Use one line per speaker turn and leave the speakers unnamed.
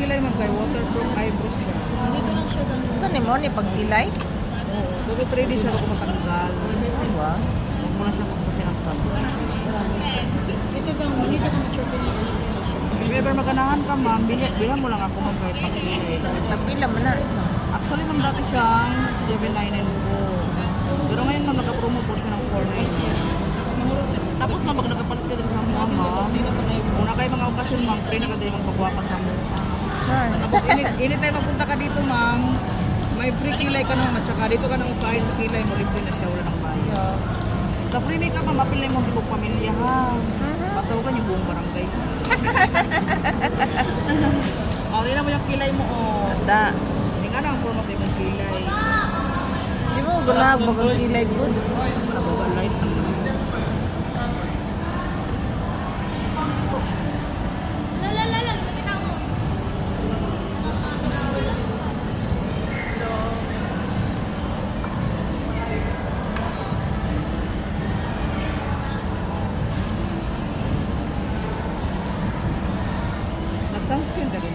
kilay man kay waterproof eyebrows siya.
Dito lang siya ganun.
Saan ni mo ni pagkilay?
Oo. Pero 3D siya ako matanggal.
Diba?
Huwag mo na siya kasi nagsabi.
Dito lang, dito ka na-check ko niya.
If ever maganahan ka ma'am, bilhan mo lang ako ma'am kahit pagkilay.
Tagpila mo na.
Actually ma'am dati siyang 799 po. Pero ngayon ma'am nagka-promo po siya ng 499. Tapos ma'am pag nagkapalit ka din sa ma'am, kung na kayo mga okasyon ma'am, free na ka din magpagwapa sa mukha.
Sure.
Tapos anytime magpunta ka dito ma'am, may free kilay ka naman at saka dito ka nang kahit sa kilay mo, libre na siya, wala nang bayad. Sa free makeup ma'am, apilay mo hindi pamilya ha. Basta huwag yung buong barangay. O, tingnan mo yung kilay mo o.
Da.
Hindi nga na ang promo sa ibang kilay.
Di mo gulag bagang kilay good.
Light. Nag-sunscreen ka rin.